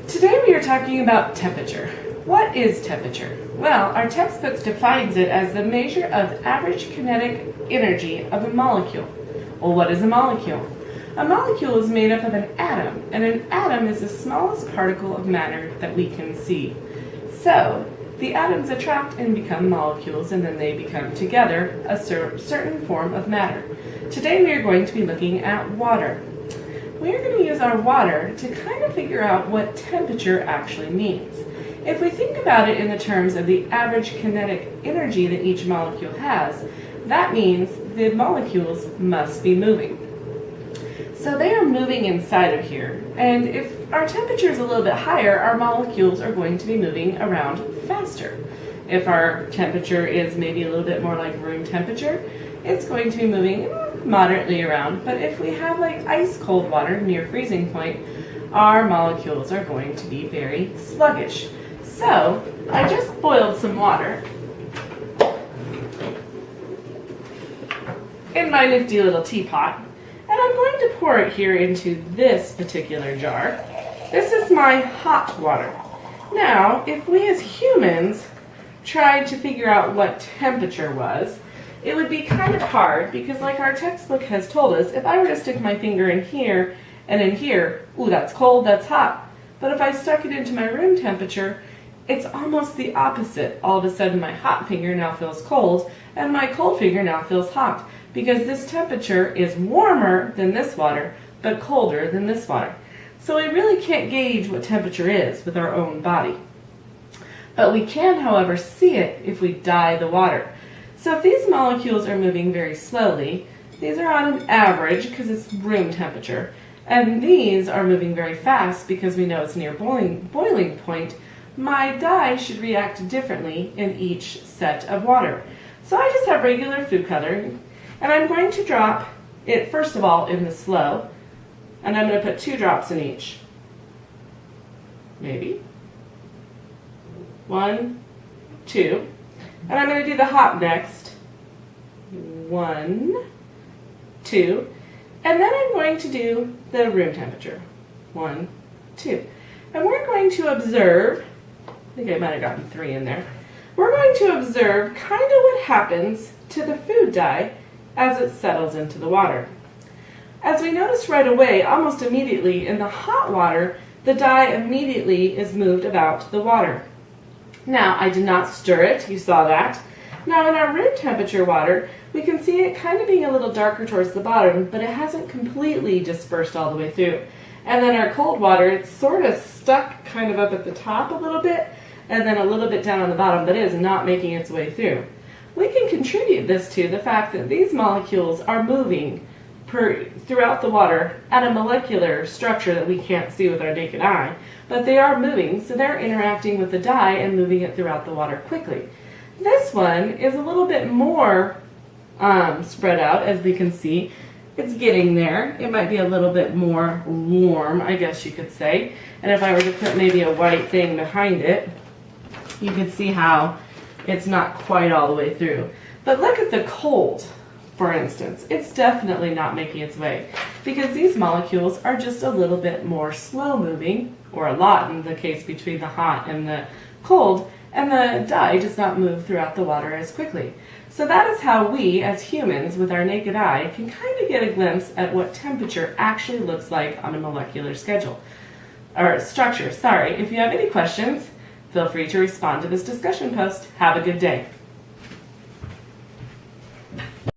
Today we are talking about temperature. What is temperature? Well, our textbook defines it as the measure of average kinetic energy of a molecule. Well, what is a molecule? A molecule is made up of an atom, and an atom is the smallest particle of matter that we can see. So, the atoms attract and become molecules, and then they become together a certain form of matter. Today we are going to be looking at water. We are going to use our water to kind of figure out what temperature actually means. If we think about it in the terms of the average kinetic energy that each molecule has, that means the molecules must be moving. So they are moving inside of here, and if our temperature is a little bit higher, our molecules are going to be moving around faster. If our temperature is maybe a little bit more like room temperature, it's going to be moving moderately around. But if we have like ice cold water near freezing point, our molecules are going to be very sluggish. So I just boiled some water in my nifty little teapot, and I'm going to pour it here into this particular jar. This is my hot water. Now, if we as humans tried to figure out what temperature was, it would be kind of hard because, like our textbook has told us, if I were to stick my finger in here and in here, ooh, that's cold, that's hot. But if I stuck it into my room temperature, it's almost the opposite. All of a sudden my hot finger now feels cold and my cold finger now feels hot because this temperature is warmer than this water but colder than this water. So we really can't gauge what temperature is with our own body. But we can, however, see it if we dye the water. So if these molecules are moving very slowly, these are on an average because it's room temperature, and these are moving very fast because we know it's near boiling point, my dye should react differently in each set of water. So I just have regular food coloring, and I'm going to drop it first of all in the slow, and I'm going to put 2 drops in each. Maybe. 1, 2. And I'm going to do the hot next. 1, 2. And then I'm going to do the room temperature. 1, 2. And we're going to observe, I think I might have gotten 3 in there. We're going to observe kind of what happens to the food dye as it settles into the water. As we notice right away, almost immediately in the hot water, the dye immediately is moved about the water. Now, I did not stir it, you saw that. Now in our room temperature water, we can see it kind of being a little darker towards the bottom, but it hasn't completely dispersed all the way through. And then our cold water, it's sort of stuck kind of up at the top a little bit, and then a little bit down on the bottom, but it is not making its way through. We can contribute this to the fact that these molecules are moving throughout the water at a molecular structure that we can't see with our naked eye, but they are moving, so they're interacting with the dye and moving it throughout the water quickly. This one is a little bit more spread out, as we can see. It's getting there. It might be a little bit more warm, I guess you could say. And if I were to put maybe a white thing behind it, you could see how it's not quite all the way through. But look at the cold. For instance, it's definitely not making its way because these molecules are just a little bit more slow moving, or a lot in the case between the hot and the cold, and the dye does not move throughout the water as quickly. So that is how we, as humans, with our naked eye, can kind of get a glimpse at what temperature actually looks like on a molecular structure. If you have any questions, feel free to respond to this discussion post. Have a good day.